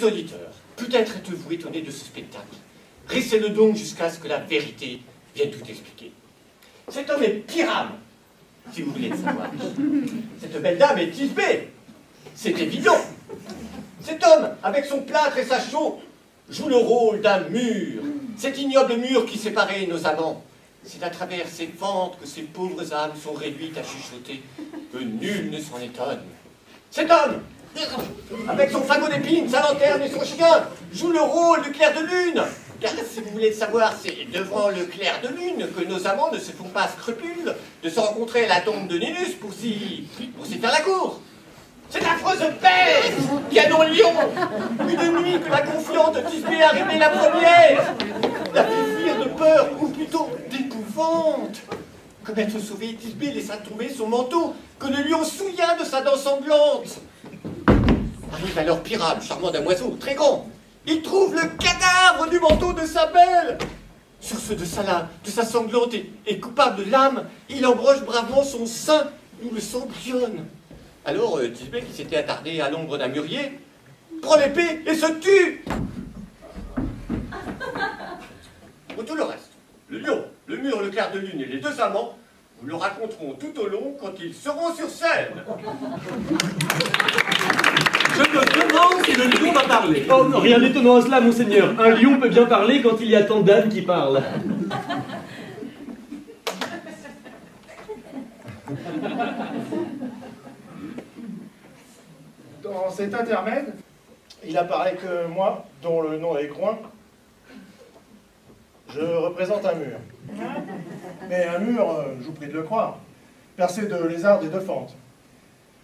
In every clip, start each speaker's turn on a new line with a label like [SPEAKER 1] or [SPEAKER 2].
[SPEAKER 1] Chers auditeurs, peut-être êtes-vous étonnés de ce spectacle. Restez-le donc jusqu'à ce que la vérité vienne tout expliquer. Cet homme est Pyrame, si vous voulez le savoir. Cette belle dame est Thisbé. C'est évident. Cet homme, avec son plâtre et sa chaux, joue le rôle d'un mur. Cet ignoble mur qui séparait nos amants. C'est à travers ces fentes que ces pauvres âmes sont réduites à chuchoter, que nul ne s'en étonne. Cet homme, avec son fagot d'épines, sa lanterne et son chien, joue le rôle du clair de lune. Car si vous voulez le savoir, c'est devant le clair de lune que nos amants ne se font pas scrupule de se rencontrer à la tombe de Nénus pour s'y faire la cour. Cette affreuse bête qui a nos lions, une nuit que la confiante Thisbé a arrivée la première, la fit fuir de peur, ou plutôt d'épouvante. Comme être sauvé, Thisbé laissa tomber son manteau, que le lion souilla de sa dent sanglante. Arrive alors Pyrame, charmant damoiseau, très grand. Il trouve le cadavre du manteau de sa belle. Sur ceux de sa sanglante et coupable lame, il embroche bravement son sein, où le sang bouillonne. Alors Thisbé, qui s'était attardé à l'ombre d'un mûrier, prend l'épée et se tue. Pour tout le reste, le lion, le mur, le clair de lune et les deux amants, nous le raconterons tout au long quand ils seront sur scène.
[SPEAKER 2] Je me demande si le lion va parler.
[SPEAKER 3] Oh, rien d'étonnant à cela, monseigneur. Un lion peut bien parler quand il y a tant d'ânes qui parlent.
[SPEAKER 4] Dans cet intermède, il apparaît que moi, dont le nom est Groin, je représente un mur. Mais un mur, je vous prie de le croire, percé de lézardes et de fentes,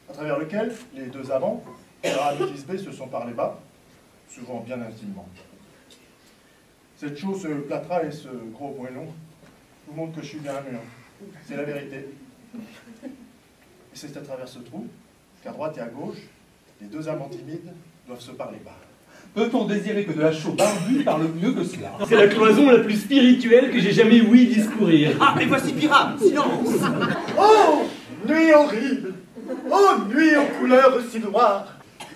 [SPEAKER 4] à travers lequel les deux amants, Pyrame et Thisbé, se sont parlé bas, souvent bien intimement. Cette chose, ce plâtras et ce gros poêlon vous montrent que je suis bien un mur. C'est la vérité. Et c'est à travers ce trou qu'à droite et à gauche, les deux amants timides doivent se parler bas.
[SPEAKER 2] Peut-on désirer que de la chaux barbue parle mieux que cela?
[SPEAKER 3] C'est la cloison la plus spirituelle que j'ai jamais ouï discourir.
[SPEAKER 2] Ah, mais voici Pyrame, silence!
[SPEAKER 1] Oh, nuit horrible! Oh, nuit aux couleurs si noires!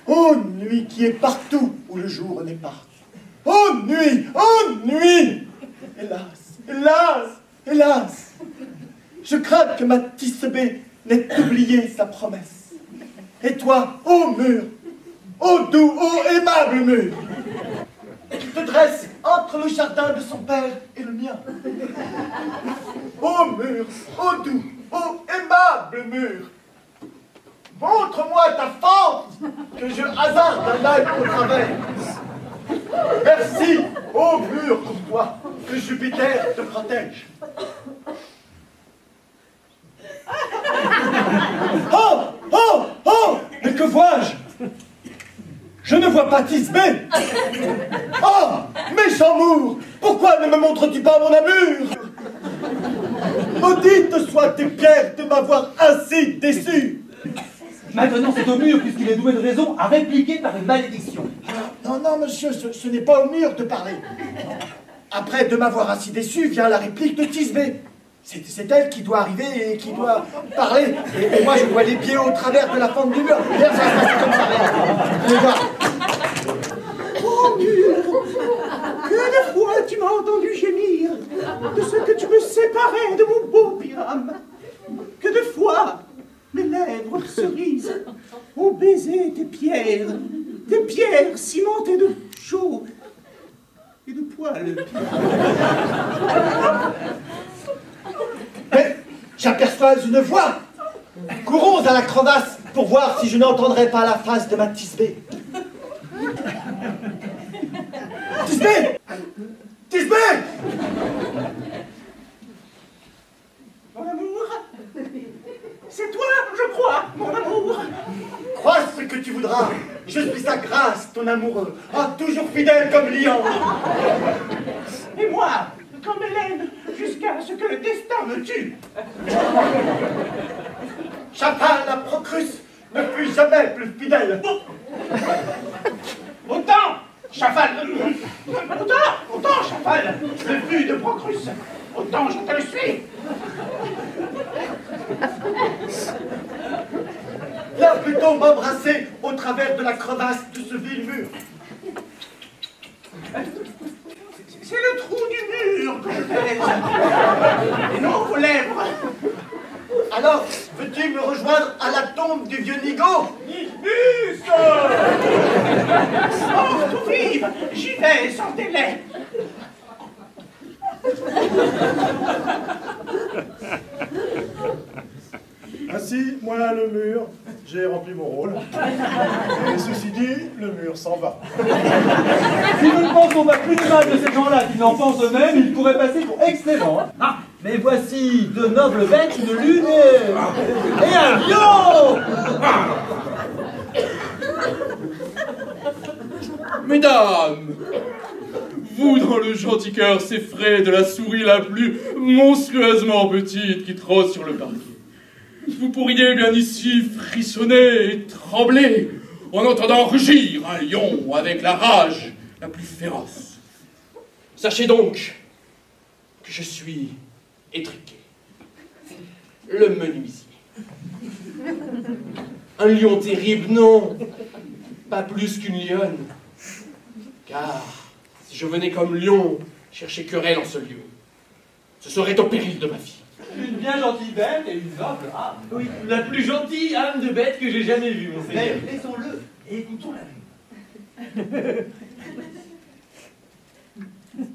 [SPEAKER 1] Oh, nuit qui est partout où le jour n'est pas! Oh, nuit! Oh, nuit! Hélas, hélas, hélas! Je crains que ma Thisbé n'ait oublié sa promesse. Et toi, ô mur, ô doux, ô aimable mur, qui te dresse entre le jardin de son père et le mien. Ô mur, ô doux, ô aimable mur, montre-moi ta fente, que je hasarde un œil au travers. Merci, ô mur courtois, que Jupiter te protège. Oh, oh, oh, mais que vois-je? Je ne vois pas Thisbé. Oh, méchant mour, pourquoi ne me montres-tu pas mon amour? Maudite soient tes pierres de m'avoir ainsi déçu.
[SPEAKER 2] Maintenant, c'est au mur, puisqu'il est doué de raison, à répliquer par une malédiction.
[SPEAKER 1] Non, non, monsieur, ce n'est pas au mur de parler. Après de m'avoir ainsi déçu, vient la réplique de Thisbé. C'est elle qui doit arriver et qui doit parler. Et moi, je vois les pieds au travers de la fente du mur. Regarde, ça se passe comme ça, regarde. Allez voir.
[SPEAKER 5] Oh mur, que de fois tu m'as entendu gémir de ce que tu me séparais de mon beau Pyrame. Que de fois mes lèvres cerises ont baisé tes pierres cimentées de chaux et de poils.
[SPEAKER 1] Mais j'aperçois une voix. Courons à la crevasse pour voir si je n'entendrai pas la face de ma Thisbé. Thisbé! Thisbé!
[SPEAKER 5] Mon amour, c'est toi, je crois, mon amour.
[SPEAKER 1] Crois ce que tu voudras. Je suis sa grâce, ton amoureux. Ah, toujours fidèle comme lion.
[SPEAKER 5] Et moi, comme Hélène, jusqu'à ce que le destin me tue.
[SPEAKER 1] Chapal, la Procrus, ne fut jamais plus fidèle.
[SPEAKER 5] Autant, Chafal, autant, Chafal, le but de Procrus, autant je te le suis.
[SPEAKER 1] Viens plutôt m'embrasser au travers de la crevasse de ce vil mur.
[SPEAKER 5] Et non vos lèvres.
[SPEAKER 1] Alors, veux-tu me rejoindre à la tombe du vieux Nigo?
[SPEAKER 5] Mort ou vive, j'y vais sans délai.
[SPEAKER 4] Ainsi, moi, le mur, j'ai rempli mon rôle. Et ceci dit, le mur s'en va.
[SPEAKER 2] Si nous ne pensons pas plus mal de ces gens-là qu'ils n'en pensent eux-mêmes, ils pourraient passer pour excellents. Hein. Ah, mais voici de nobles bêtes, une lune et un lion.
[SPEAKER 6] Mesdames, vous dans le gentil cœur s'effraie de la souris la plus monstrueusement petite qui trotte sur le parquet. Vous pourriez bien ici frissonner et trembler en entendant rugir un lion avec la rage la plus féroce. Sachez donc que je suis étriqué, le menuisier. Un lion terrible, non, pas plus qu'une lionne. Car si je venais comme lion chercher querelle en ce lieu, ce serait au péril de ma vie.
[SPEAKER 2] Une bien gentille bête et une noble âme.
[SPEAKER 3] Oui, la plus gentille âme de bête que j'ai jamais vue, monseigneur.
[SPEAKER 2] Mais laissons-le et écoutons la lune.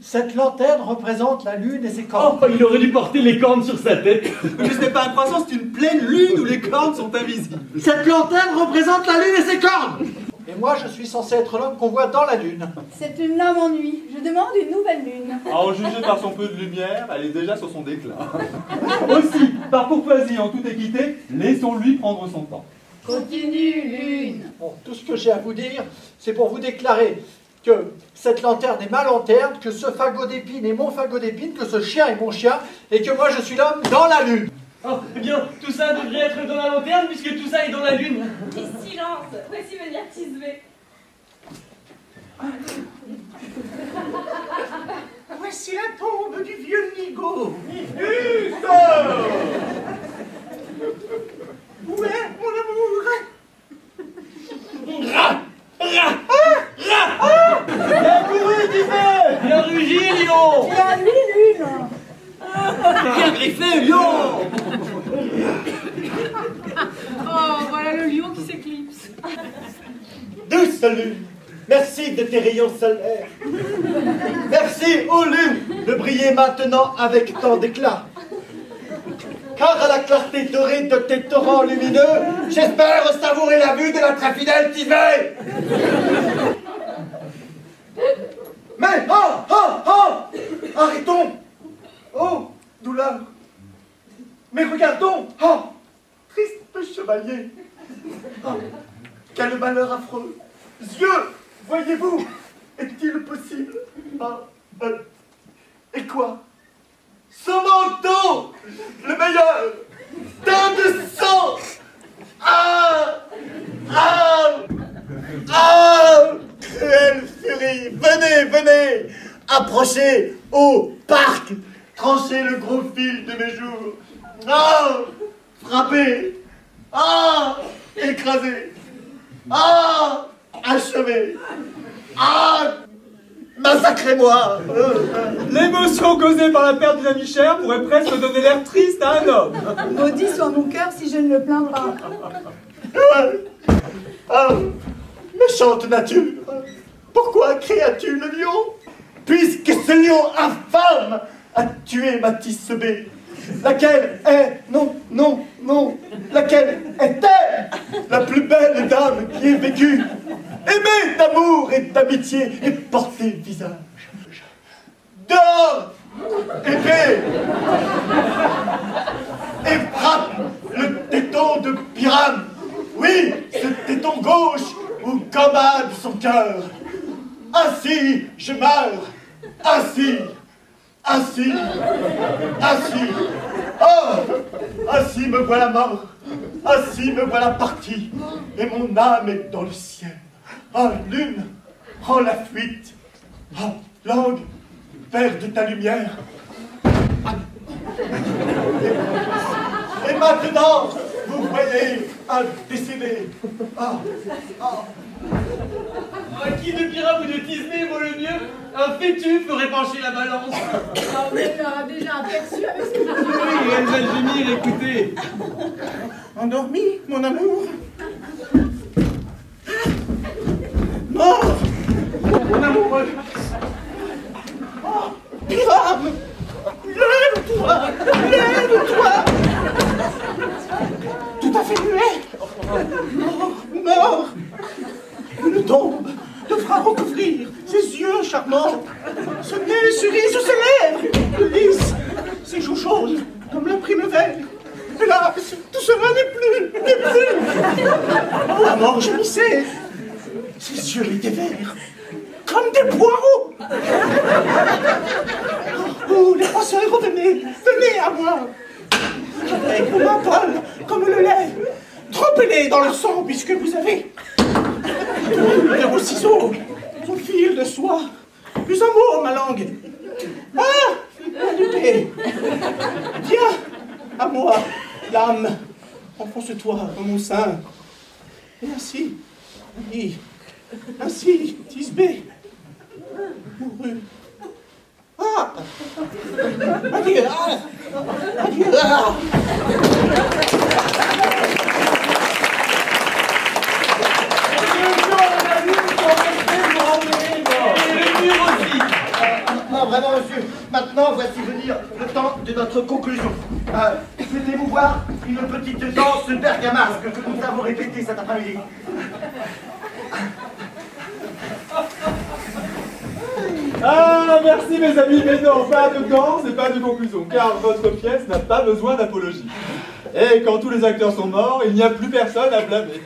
[SPEAKER 7] Cette lanterne représente la lune et ses cornes.
[SPEAKER 3] Oh, il aurait dû porter les cornes sur sa tête.
[SPEAKER 2] Mais ce n'est pas un croissant, c'est une pleine lune où les cornes sont invisibles.
[SPEAKER 7] Cette lanterne représente la lune et ses cornes. Et moi, je suis censé être l'homme qu'on voit dans la lune.
[SPEAKER 8] C'est une lame en nuit. Je demande une nouvelle lune.
[SPEAKER 2] À en juger par son peu de lumière, elle est déjà sur son déclin. Aussi, par courtoisie en toute équité, laissons-lui prendre son temps.
[SPEAKER 8] Continue, lune.
[SPEAKER 7] Bon, tout ce que j'ai à vous dire, c'est pour vous déclarer que cette lanterne est ma lanterne, que ce fagot d'épines est mon fagot d'épines, que ce chien est mon chien, et que moi je suis l'homme dans la lune.
[SPEAKER 3] Oh, eh bien, tout ça devrait être dans la lanterne puisque tout ça est dans la lune.
[SPEAKER 8] Et silence, voici venir Tisbé.
[SPEAKER 5] Voici la tombe du vieux Nigo. Où est mon amour?
[SPEAKER 2] Bien couru, Tisbé!
[SPEAKER 3] Bien rugi, lion.
[SPEAKER 8] La lune.
[SPEAKER 2] Bien griffé, lion!
[SPEAKER 8] Oh, voilà le lion qui s'éclipse.
[SPEAKER 1] Douce lune, merci de tes rayons solaires. Merci, ô lune, de briller maintenant avec tant d'éclat. Car à la clarté dorée de tes torrents lumineux, j'espère savourer la vue de la très fidèle Tisbé. Mais, arrêtons. Oh, douleur. Mais regardons. Oh, triste chevalier. Oh, quel malheur affreux. Yeux, voyez-vous, est-il possible? Et quoi? Son manteau, le meilleur, teint de sang. Cruelle furie, venez, approchez au parc, tranchez le gros fil de mes jours. Frappez, écrasez, achevez, massacrez-moi.
[SPEAKER 2] L'émotion causée par la perte d'une amie chère pourrait presque donner l'air triste à un homme.
[SPEAKER 8] Maudit soit mon cœur si je ne le plains pas.
[SPEAKER 1] Méchante nature, pourquoi créas-tu le lion? Puisque ce lion infâme a tué ma Tisbé, laquelle est, non, laquelle était la plus belle dame qui ait vécu, aimée d'amour et d'amitié et porté visage. Dehors, épée, et frappe le téton de Pyrame. Oui, ce téton gauche où commande son cœur. Ainsi, je meurs. Ainsi. Oh, ainsi me voilà mort. Ainsi me voilà parti. Et mon âme est dans le ciel. Oh, lune, prends la fuite. Oh, langue, père de ta lumière. Et maintenant, vous voyez un décédé.
[SPEAKER 3] Qui de Pyram ou de Tismé vaut le mieux? Un fétu ferait pencher la balance.
[SPEAKER 8] Oh, mais tu l'auras déjà aperçu avec ce que tu dis.
[SPEAKER 3] Oui, elle va gémir, écoutez.
[SPEAKER 5] Endormi, mon amour. Mort, mon amoureux. Oh, Pyram, lève-toi, lève-toi. Tout à fait muet. Mort, mort. Une tombe te fera recouvrir ses yeux charmants, ce nez cerise sur ses lèvres, lisse, ses joues jaunes comme la primavera. Hélas, tout cela n'est plus. La mort gémissait. Ses yeux étaient verts, comme des poireaux. Oh, les passeurs, venez, venez à moi. Avec vos mains pâles, comme le lait, trempez-les dans le sang, puisque vous avez de vos ciseaux, vos fils de soie, plus un mot, ma langue. Ah, mon dupé, viens à moi, l'âme, enfonce-toi dans mon sein. Et ainsi, oui, ainsi, Tisbé, mourut. Ah, adieu, adieu. Ah.
[SPEAKER 1] Non, vraiment, monsieur. Maintenant, voici venir le temps de notre conclusion. Souhaitez-vous voir une petite danse bergamasque que nous avons répétée cet après-midi?
[SPEAKER 2] Ah, merci mes amis, mais non, pas de danse et pas de conclusion, car votre pièce n'a pas besoin d'apologie. Et quand tous les acteurs sont morts, il n'y a plus personne à blâmer.